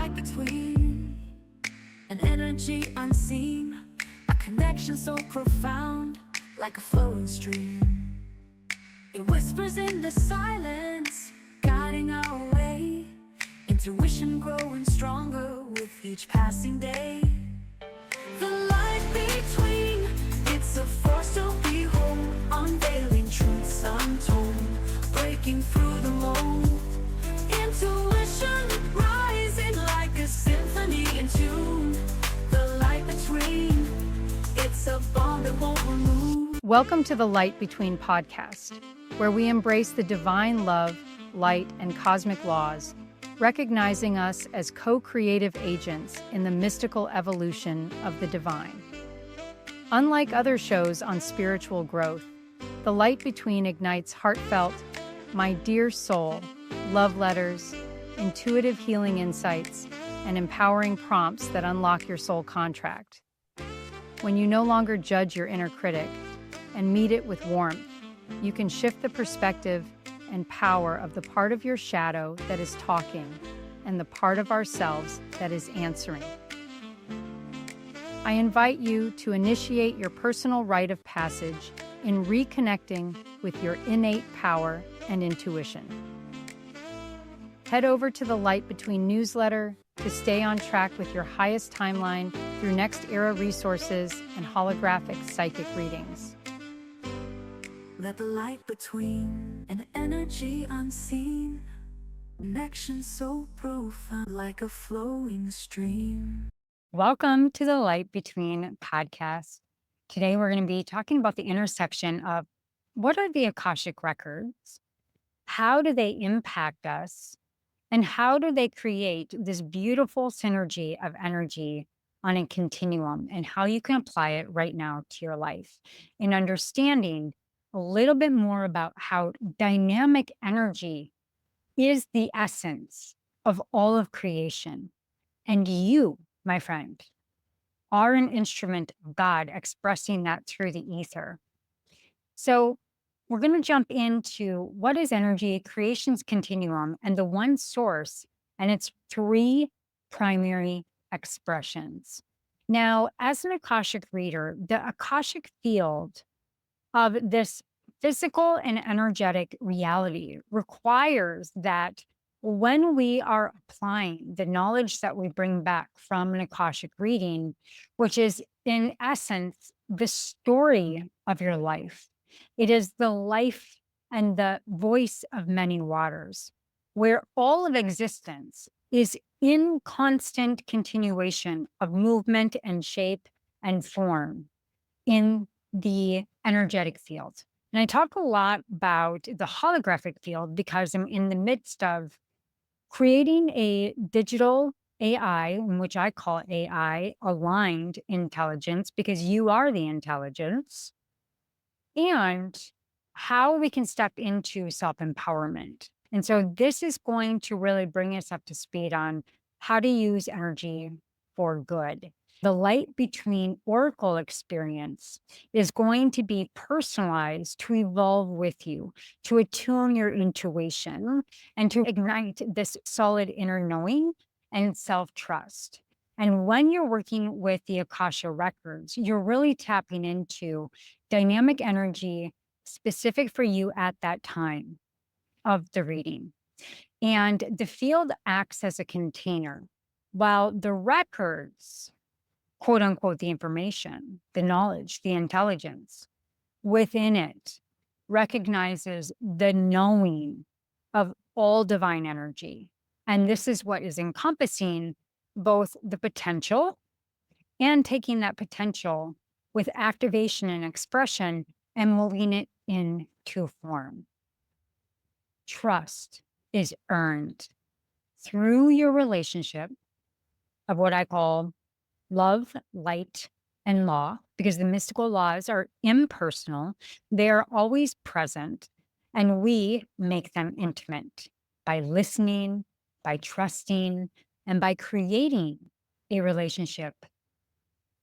light between, an energy unseen, a connection so profound, like a flowing stream. It whispers in the silence, guiding our way, intuition growing stronger with each passing day. The light between, it's a force to behold, unveiling truths untold, breaking through the mold. Intuition rising like a symphony in tune. The light between, it's a bond that won't remove. Welcome to the Light Between podcast, where we embrace the divine love, light, and cosmic laws, recognizing us as co-creative agents in the mystical evolution of the divine. Unlike other shows on spiritual growth, The Light Between ignites heartfelt, my dear soul, love letters, intuitive healing insights, and empowering prompts that unlock your soul contract. When you no longer judge your inner critic and meet it with warmth, you can shift the perspective and power of the part of your shadow that is talking and the part of ourselves that is answering. I invite you to initiate your personal rite of passage in reconnecting with your innate power and intuition. Head over to the Light Between newsletter to stay on track with your highest timeline through next era resources and holographic psychic readings. Let the light between, an energy unseen, connection so profound like a flowing stream. Welcome to the Light Between podcast. Today we're going to be talking about the intersection of what are the Akashic records, how do they impact us, and how do they create this beautiful synergy of energy on a continuum, and how you can apply it right now to your life, in understanding a little bit more about how dynamic energy is the essence of all of creation. And you, my friend, are an instrument of God expressing that through the ether. So we're going to jump into what is energy, creation's continuum, and the one source, and its three primary expressions. Now, as an Akashic reader, the Akashic field of this physical and energetic reality requires that when we are applying the knowledge that we bring back from an Akashic reading, which is in essence the story of your life, it is the life and the voice of many waters, where all of existence is in constant continuation of movement and shape and form in the energetic field. And I talk a lot about the holographic field because I'm in the midst of creating a digital AI, in which I call AI aligned intelligence, because you are the intelligence, and how we can step into self-empowerment. And so this is going to really bring us up to speed on how to use energy for good. The Light Between Oracle experience is going to be personalized to evolve with you, to attune your intuition, and to ignite this solid inner knowing and self-trust. And when you're working with the Akasha records, you're really tapping into dynamic energy specific for you at that time of the reading. And the field acts as a container, while the records, quote unquote, the information, the knowledge, the intelligence within it recognizes the knowing of all divine energy. And this is what is encompassing both the potential and taking that potential with activation and expression and moving it into form. Trust is earned through your relationship of what I call love, light, and law, because the mystical laws are impersonal. They are always present, and we make them intimate by listening, by trusting, and by creating a relationship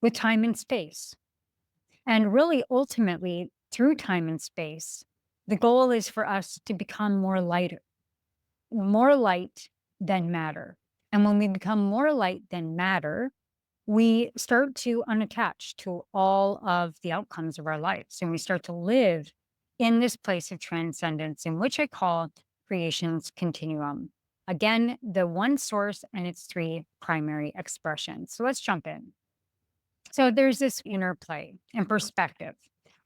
with time and space. And really, ultimately, through time and space, the goal is for us to become more light than matter, And when we become more light than matter, we start to unattach to all of the outcomes of our lives. And we start to live in this place of transcendence, in which I call creation's continuum. Again, the one source and its three primary expressions. So let's jump in. So there's this interplay and perspective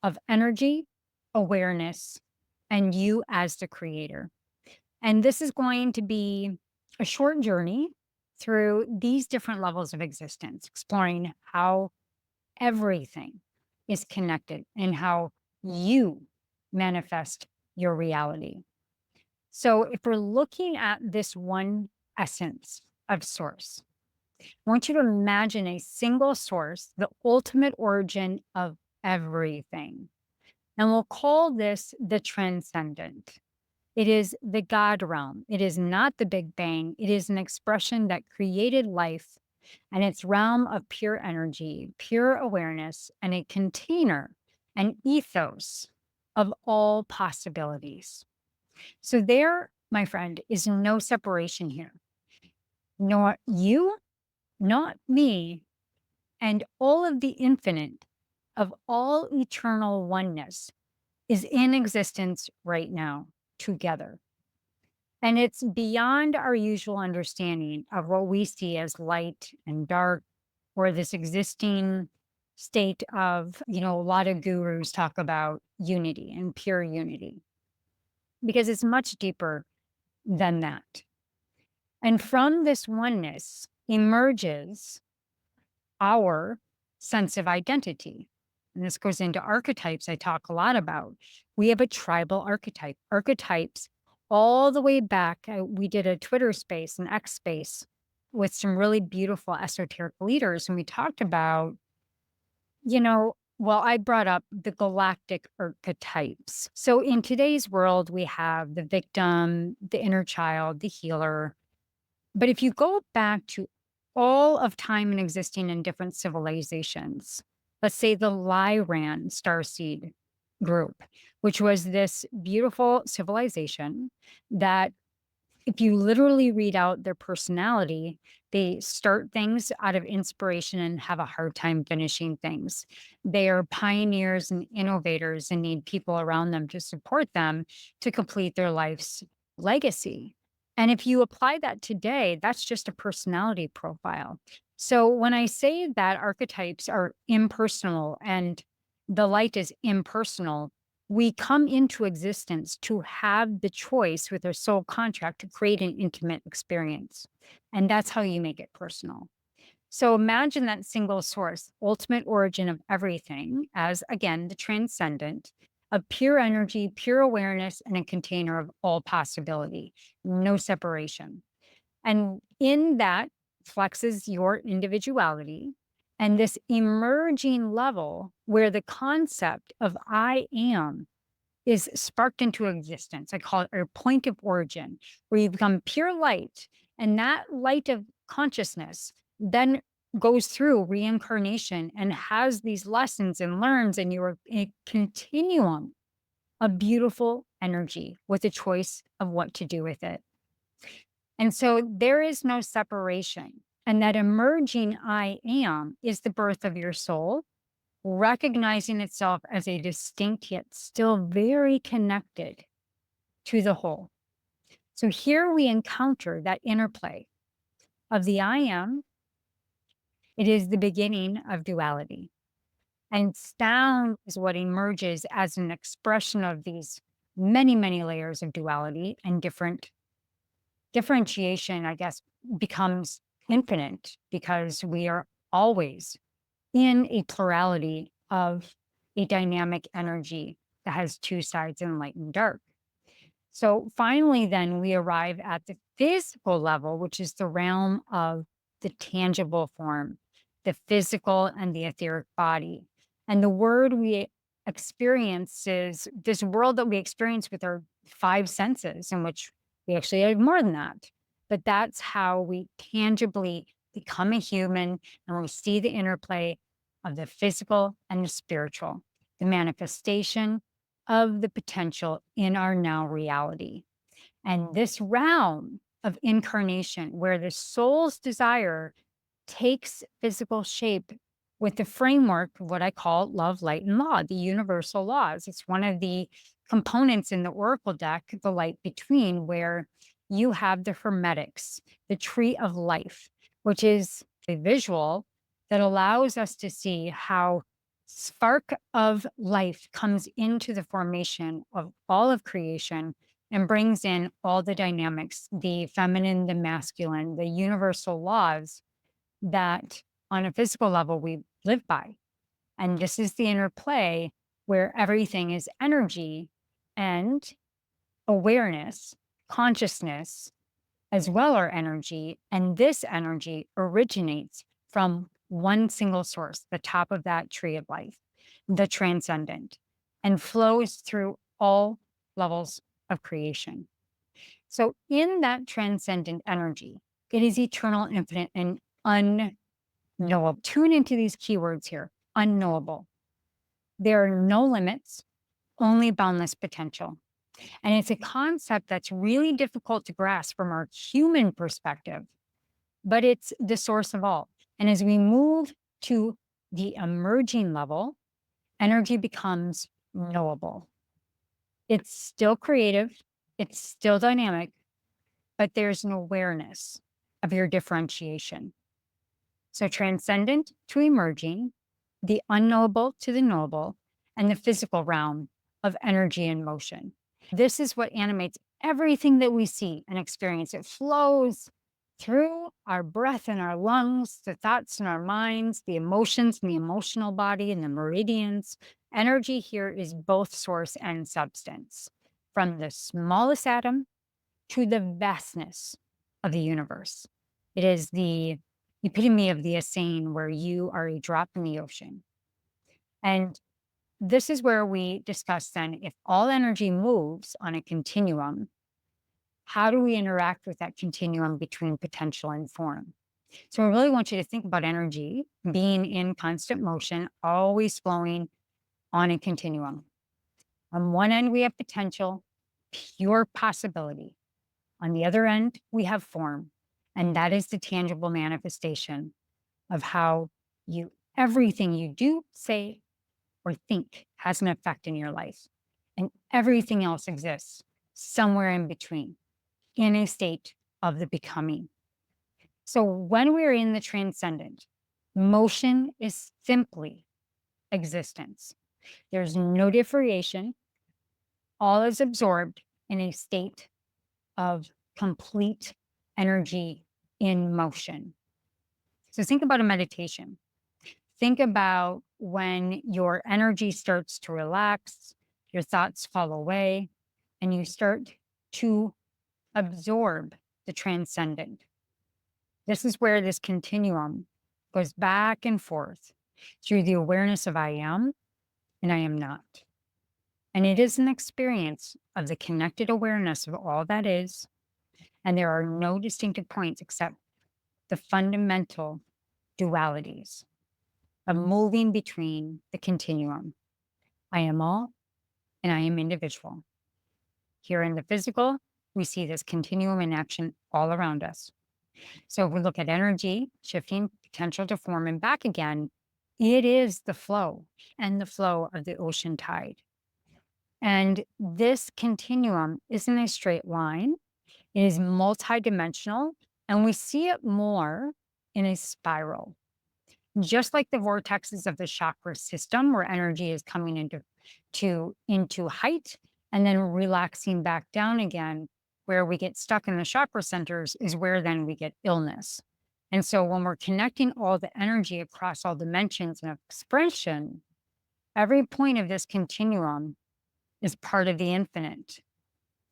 of energy, awareness, and you as the creator. And this is going to be a short journey through these different levels of existence, exploring how everything is connected and how you manifest your reality. So, if we're looking at this one essence of source, I want you to imagine a single source, the ultimate origin of everything. And we'll call this the transcendent. It is the God realm. It is not the Big Bang. It is an expression that created life and its realm of pure energy, pure awareness, and a container, an ethos of all possibilities. So, there, my friend, is no separation here. Not you, not me, and all of the infinite of all eternal oneness is in existence right now together. And it's beyond our usual understanding of what we see as light and dark, or this existing state of, a lot of gurus talk about unity and pure unity, because it's much deeper than that. And from this oneness emerges our sense of identity. And this goes into archetypes I talk a lot about. We have a tribal archetype, archetypes all the way back. We did a Twitter space, an X space with some really beautiful esoteric leaders. And we talked about, well, I brought up the galactic archetypes. So in today's world, we have the victim, the inner child, the healer. But if you go back to all of time and existing in different civilizations, let's say the Lyran starseed group, which was this beautiful civilization that, if you literally read out their personality, they start things out of inspiration and have a hard time finishing things. They are pioneers and innovators and need people around them to support them to complete their life's legacy. And if you apply that today, that's just a personality profile. So when I say that archetypes are impersonal and the light is impersonal, we come into existence to have the choice with our soul contract to create an intimate experience. And that's how you make it personal. So imagine that single source, ultimate origin of everything, as again, the transcendent of pure energy, pure awareness, and a container of all possibility, no separation. And in that flexes your individuality and this emerging level where the concept of I am is sparked into existence. I call it our point of origin, where you become pure light. And that light of consciousness then goes through reincarnation and has these lessons and learns, and you're a continuum of beautiful energy with a choice of what to do with it. And so there is no separation. And that emerging I am is the birth of your soul, recognizing itself as a distinct yet still very connected to the whole. So here we encounter that interplay of the I am. It is the beginning of duality. And sound is what emerges as an expression of these many, many layers of duality, and differentiation, I guess, becomes infinite because we are always in a plurality of a dynamic energy that has two sides in light and dark. So finally, then we arrive at the physical level, which is the realm of the tangible form, the physical and the etheric body. And the word we experience is this world that we experience with our five senses, in which we actually have more than that. But that's how we tangibly become a human, and we see the interplay of the physical and the spiritual, the manifestation of the potential in our now reality. And this realm of incarnation, where the soul's desire takes physical shape with the framework of what I call love, light, and law, the universal laws. It's one of the components in the oracle deck, the light between, where you have the hermetics, the tree of life, which is a visual that allows us to see how spark of life comes into the formation of all of creation and brings in all the dynamics, the feminine, the masculine, the universal laws that on a physical level we live by. And this is the interplay where everything is energy and awareness, consciousness, as well are energy. And this energy originates from one single source, the top of that tree of life, the transcendent, and flows through all levels of creation. So, in that transcendent energy, it is eternal, infinite, and unknowable. Tune into these keywords here: unknowable. There are no limits, only boundless potential. And it's a concept that's really difficult to grasp from our human perspective, but it's the source of all. And as we move to the emerging level, energy becomes knowable. It's still creative, it's still dynamic, but there's an awareness of your differentiation. So, transcendent to emerging, the unknowable to the knowable, and the physical realm of energy and motion. This is what animates everything that we see and experience. It flows through our breath and our lungs, the thoughts in our minds, the emotions in the emotional body, and the meridians. Energy here is both source and substance, from the smallest atom to the vastness of the universe. It is the epitome of the Asane, where you are a drop in the ocean. And this is where we discuss then, if all energy moves on a continuum, how do we interact with that continuum between potential and form? So I really want you to think about energy being in constant motion, always flowing on a continuum. On one end, we have potential, pure possibility. On the other end, we have form. And that is the tangible manifestation of how everything you do, say, or think has an effect in your life. And everything else exists somewhere in between, in a state of the becoming. So when we're in the transcendent, motion is simply existence. There's no differentiation. All is absorbed in a state of complete energy in motion. So think about a meditation. Think about when your energy starts to relax, your thoughts fall away, and you start to absorb the transcendent. This is where this continuum goes back and forth through the awareness of I am and I am not. And it is an experience of the connected awareness of all that is. And there are no distinctive points except the fundamental dualities of moving between the continuum. I am all and I am individual. Here in the physical, we see this continuum in action all around us. So if we look at energy shifting potential to form and back again, it is the flow and the flow of the ocean tide. And this continuum isn't a straight line. It is multidimensional, and we see it more in a spiral. Just like the vortexes of the chakra system, where energy is coming into height and then relaxing back down again, where we get stuck in the chakra centers is where then we get illness. And so when we're connecting all the energy across all dimensions and expression, every point of this continuum is part of the infinite.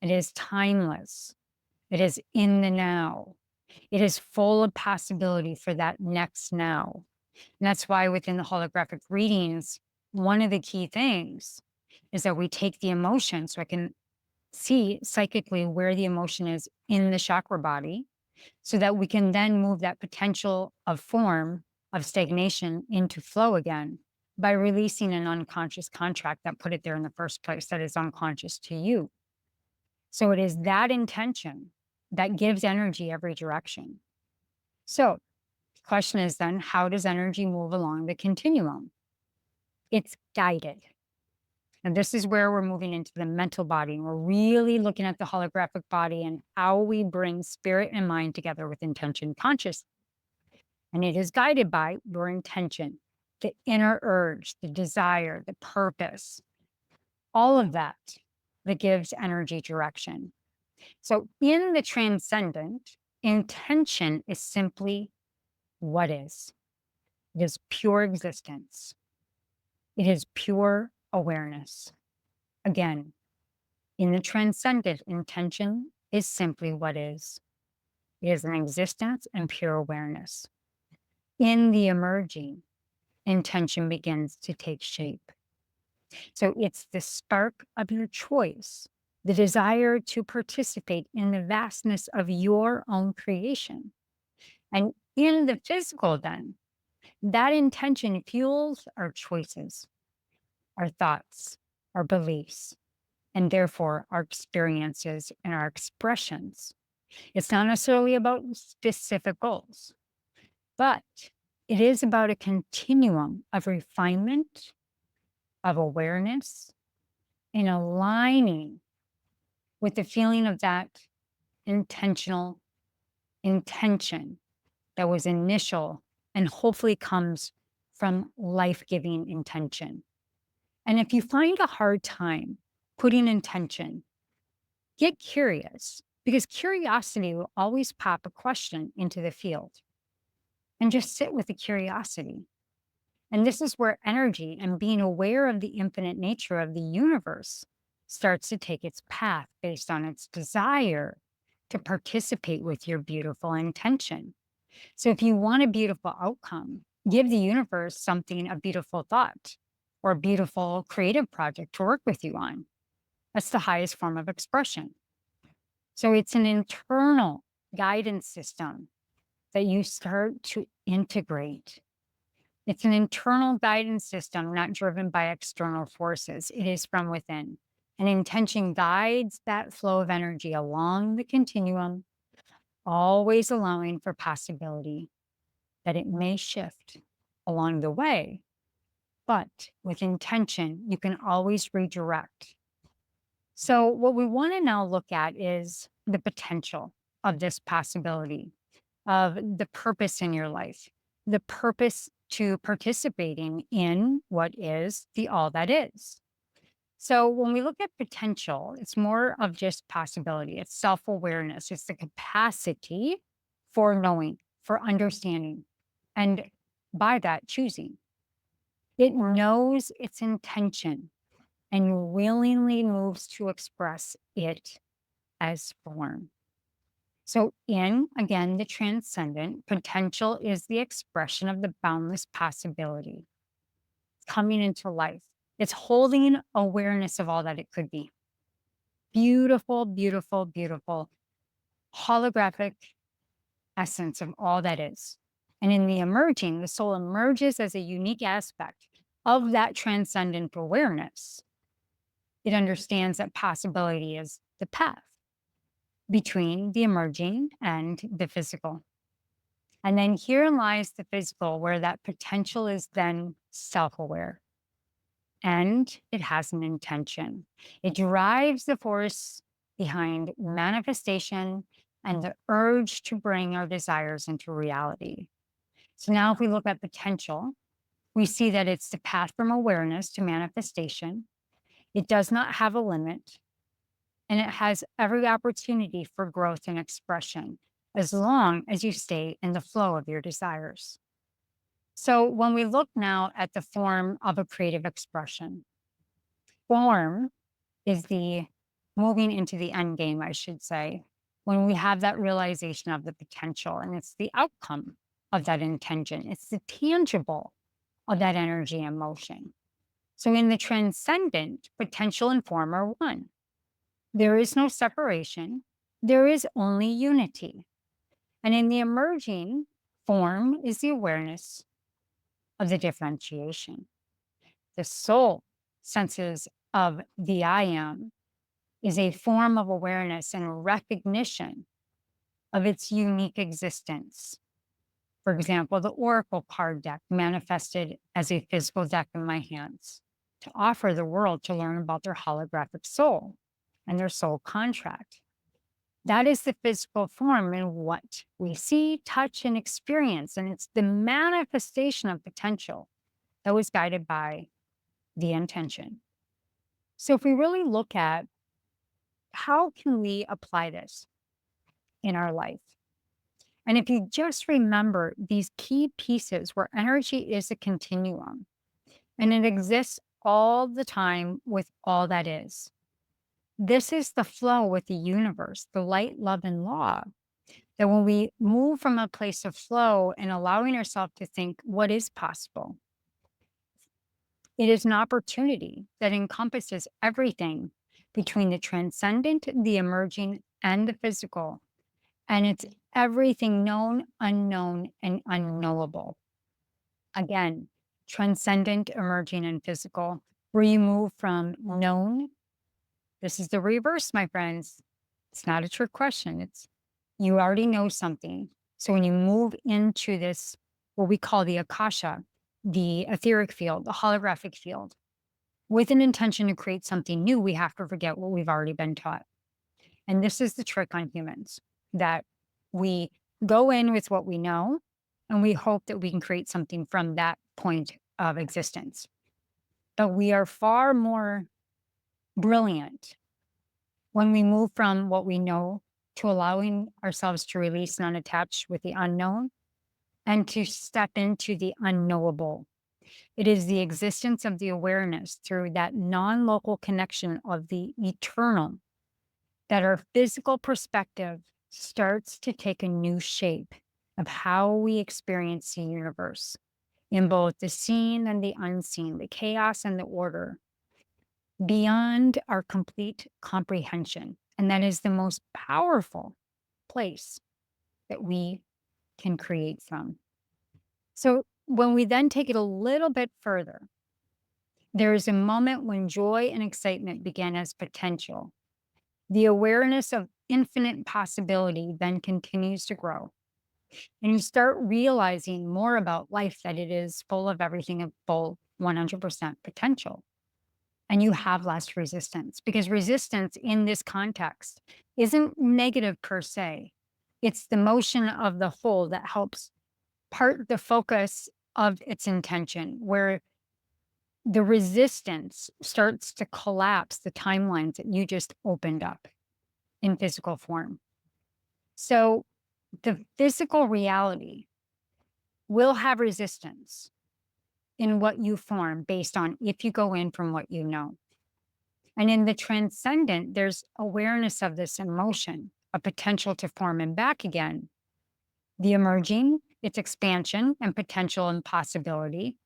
It is timeless. It is in the now. It is full of possibility for that next now. And that's why within the holographic readings, one of the key things is that we take the emotion, so I can see psychically where the emotion is in the chakra body, so that we can then move that potential of form of stagnation into flow again by releasing an unconscious contract that put it there in the first place that is unconscious to you. So it is that intention that gives energy every direction. So the question is then, how does energy move along the continuum? It's guided. And this is where we're moving into the mental body. And we're really looking at the holographic body and how we bring spirit and mind together with intention consciousness. And it is guided by your intention, the inner urge, the desire, the purpose, all of that that gives energy direction. So in the transcendent, intention is simply what is. It is pure existence. It is pure awareness. Again, in the transcendent, intention is simply what is. It is an existence and pure awareness. In the emerging, intention begins to take shape. So it's the spark of your choice, the desire to participate in the vastness of your own creation. And in the physical, then, that intention fuels our choices, our thoughts, our beliefs, and therefore our experiences and our expressions. It's not necessarily about specific goals, but it is about a continuum of refinement, of awareness, and aligning with the feeling of that intentional intention that was initial and hopefully comes from life-giving intention. And if you find a hard time putting intention, get curious, because curiosity will always pop a question into the field. And just sit with the curiosity. And this is where energy and being aware of the infinite nature of the universe starts to take its path based on its desire to participate with your beautiful intention. So if you want a beautiful outcome, give the universe something, a beautiful thought or a beautiful creative project to work with you on. That's the highest form of expression. So it's an internal guidance system that you start to integrate. It's an internal guidance system, not driven by external forces. It is from within. And intention guides that flow of energy along the continuum, always allowing for possibility that it may shift along the way. But with intention, you can always redirect. So, what we want to now look at is the potential of this possibility, of the purpose in your life, the purpose to participating in what is the all that is. So, when we look at potential, it's more of just possibility, it's self awareness, it's the capacity for knowing, for understanding, and by that, choosing. It knows its intention and willingly moves to express it as form. So, in again, the transcendent, potential is the expression of the boundless possibility coming into life. It's holding awareness of all that it could be. Beautiful, beautiful, beautiful, holographic essence of all that is. And in the emerging, the soul emerges as a unique aspect of that transcendent awareness. It understands that possibility is the path between the emerging and the physical. And then here lies the physical, where that potential is then self aware and it has an intention. It drives the force behind manifestation and the urge to bring our desires into reality. So now, if we look at potential, we see that it's the path from awareness to manifestation. It does not have a limit, and it has every opportunity for growth and expression as long as you stay in the flow of your desires. So, when we look now at the form of a creative expression, form is the moving into the end game, I should say, when we have that realization of the potential, and it's the outcome of that intention, it's the tangible of that energy and motion. So, in the transcendent, potential and form are one. There is no separation, there is only unity. And in the emerging, form is the awareness of the differentiation. The soul senses of the I am is a form of awareness and recognition of its unique existence. For example, the Oracle card deck manifested as a physical deck in my hands to offer the world to learn about their holographic soul and their soul contract. That is the physical form in what we see, touch, and experience. And it's the manifestation of potential that was guided by the intention. So if we really look at how can we apply this in our life? And if you just remember these key pieces where energy is a continuum and it exists all the time with all that is. This is the flow with the universe, the light, love, and law. That when we move from a place of flow and allowing ourselves to think what is possible, it is an opportunity that encompasses everything between the transcendent, the emerging, and the physical. And it's everything known, unknown, and unknowable. Again, transcendent, emerging, and physical, where you move from known. This is the reverse, my friends. It's not a trick question. It's you already know something. So when you move into this, what we call the Akasha, the etheric field, the holographic field, with an intention to create something new, we have to forget what we've already been taught. And this is the trick on humans that we go in with what we know and we hope that we can create something from that point of existence. But we are far more brilliant when we move from what we know to allowing ourselves to release and unattach with the unknown and to step into the unknowable. It is the existence of the awareness through that non local connection of the eternal that our physical perspective starts to take a new shape of how we experience the universe in both the seen and the unseen, the chaos and the order, beyond our complete comprehension. And that is the most powerful place that we can create from. So when we then take it a little bit further, there is a moment when joy and excitement began as potential. The awareness of infinite possibility then continues to grow. And you start realizing more about life that it is full of everything of full 100% potential. And you have less resistance because resistance in this context isn't negative per se. It's the motion of the whole that helps part the focus of its intention, where the resistance starts to collapse the timelines that you just opened up in physical form. So the physical reality will have resistance in what you form based on if you go in from what you know. And in the transcendent, there's awareness of this emotion, a potential to form and back again. The emerging, its expansion and potential and possibility,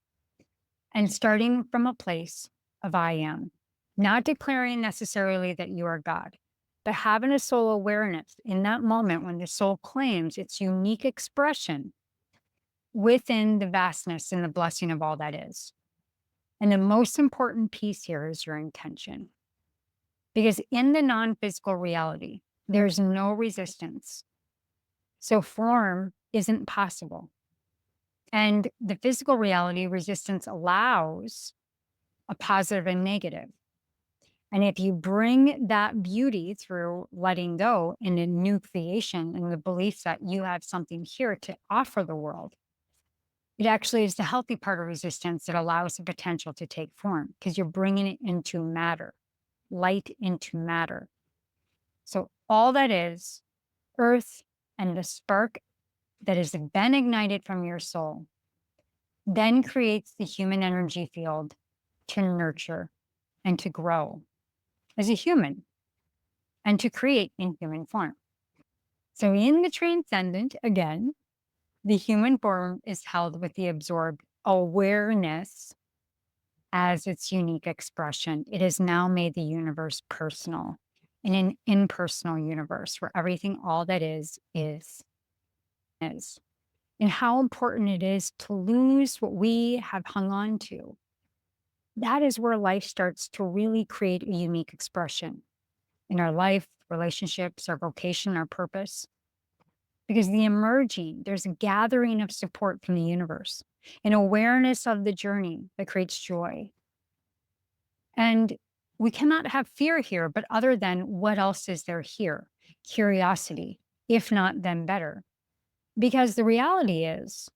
and starting from a place of I am, not declaring necessarily that you are God, but having a soul awareness in that moment when the soul claims its unique expression within the vastness and the blessing of all that is. And the most important piece here is your intention. Because in the non physical reality, there's no resistance. So form isn't possible. And the physical reality, resistance allows a positive and negative. And if you bring that beauty through letting go in a new creation and the belief that you have something here to offer the world, it actually is the healthy part of resistance that allows the potential to take form because you're bringing it into matter, light into matter. So all that is earth and the spark that has been ignited from your soul then creates the human energy field to nurture and to grow as a human and to create in human form. So in the transcendent, again, the human form is held with the absorbed awareness as its unique expression. It has now made the universe personal in an impersonal universe where everything, all that is. And how important it is to lose what we have hung on to. That is where life starts to really create a unique expression in our life, relationships, our vocation, our purpose. because the emerging, there's a gathering of support from the universe, an awareness of the journey that creates joy. And we cannot have fear here, but other than what else is there here? Curiosity, if not, then better. Because the reality is,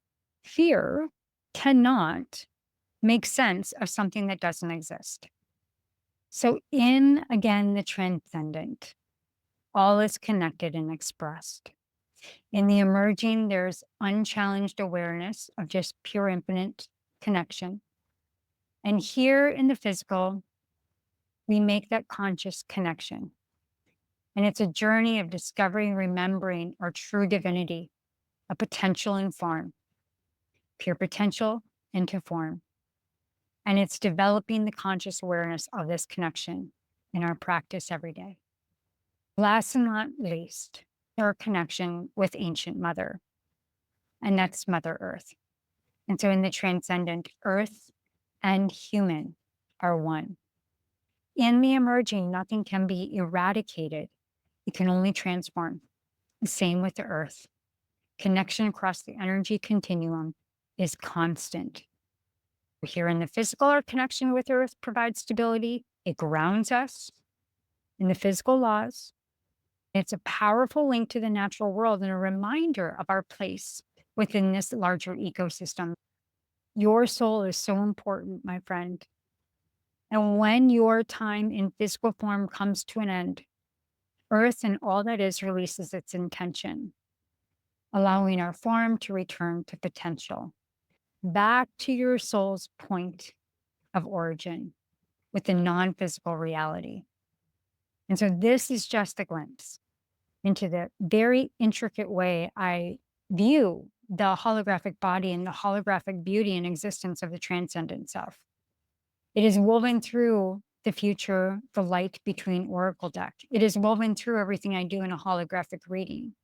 fear cannot make sense of something that doesn't exist. So, in again, the transcendent, all is connected and expressed. In the emerging, there's unchallenged awareness of just pure infinite connection. And here in the physical, we make that conscious connection. And it's a journey of discovering, remembering our true divinity, a potential in form, pure potential into form. And it's developing the conscious awareness of this connection in our practice every day. Last and not least, our connection with Ancient Mother, and that's Mother Earth. And so in the transcendent, Earth and human are one. In the emerging, nothing can be eradicated. It can only transform. The same with the Earth. Connection across the energy continuum is constant. Here in the physical, our connection with Earth provides stability. It grounds us in the physical laws. It's a powerful link to the natural world and a reminder of our place within this larger ecosystem. Your soul is so important, my friend. And when your time in physical form comes to an end, Earth and all that is releases its intention, allowing our form to return to potential, back to your soul's point of origin with the non-physical reality. And so this is just a glimpse into the very intricate way I view the holographic body and the holographic beauty and existence of the transcendent self. It is woven through the future, the light between oracle deck. It is woven through everything I do in a holographic reading.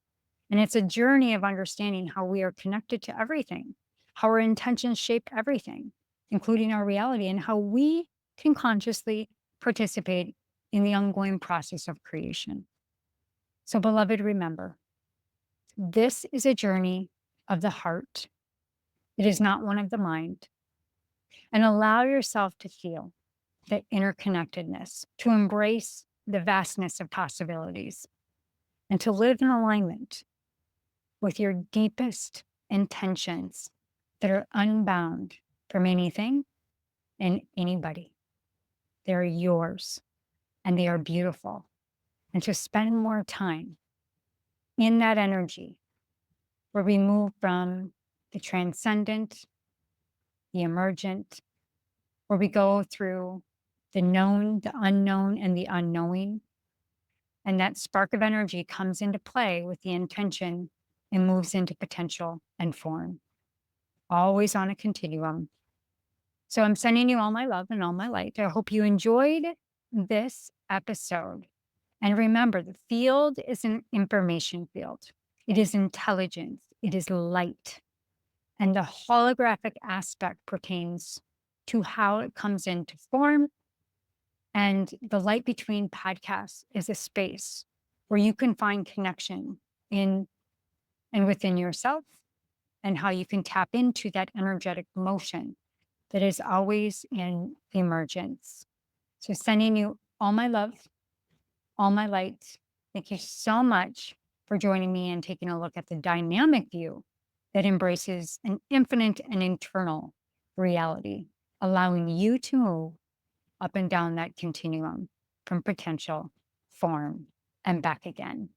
And it's a journey of understanding how we are connected to everything, how our intentions shape everything, including our reality, and how we can consciously participate in the ongoing process of creation. So, beloved, remember, this is a journey of the heart. It is not one of the mind. And allow yourself to feel that interconnectedness, to embrace the vastness of possibilities, and to live in alignment with your deepest intentions that are unbound from anything and anybody. They're yours and they are beautiful. And to spend more time in that energy where we move from the transcendent, the emergent, where we go through the known, the unknown, and the unknowing. And that spark of energy comes into play with the intention and moves into potential and form, always on a continuum. So I'm sending you all my love and all my light. I hope you enjoyed this episode. And remember, the field is an information field. It is intelligence. It is light. And the holographic aspect pertains to how it comes into form. And the Light Between podcast is a space where you can find connection in and within yourself, and how you can tap into that energetic motion that is always in emergence. So sending you all my love, all my light. Thank you so much for joining me and taking a look at the dynamic view that embraces an infinite and internal reality, allowing you to move up and down that continuum from potential, form, and back again.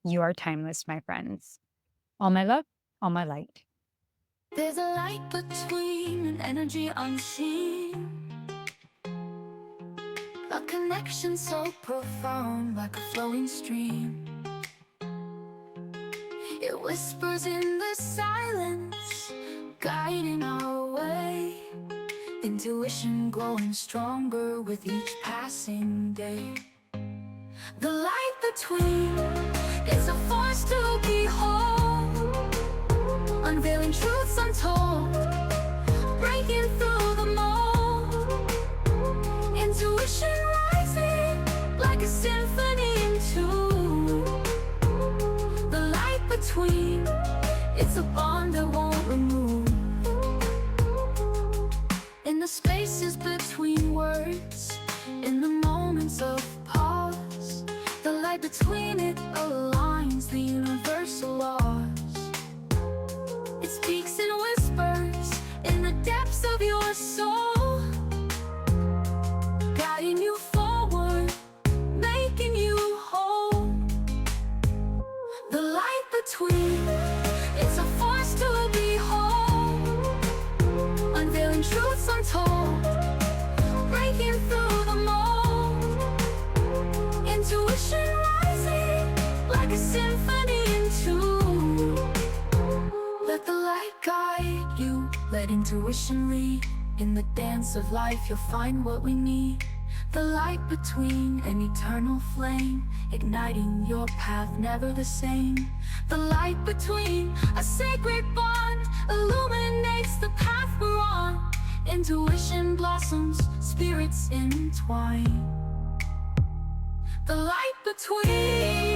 You are timeless, my friends. All my love, all my light. There's a light between an energy unseen, a connection so profound like a flowing stream. It whispers in the silence, guiding our way. Intuition growing stronger with each passing day. The light between is a force to behold, unveiling truths untold, breaking through the mold. Intuition rising like a symphony in tune. The light between between, it's a bond that won't remove. In the spaces between words, in the moments of pause, the light between it aligns the universal laws. It speaks in whispers in the depths of your soul, guiding you forward, making you whole. The light between, it's a force to behold, unveiling truths untold, breaking through the mold. Intuition rising like a symphony in tune. Let the light guide you, let intuition lead. In the dance of life you'll find what we need. The light between, an eternal flame, igniting your path, never the same. The light between, a sacred bond, illuminates the path we're on. Intuition blossoms, spirits entwine. The light between.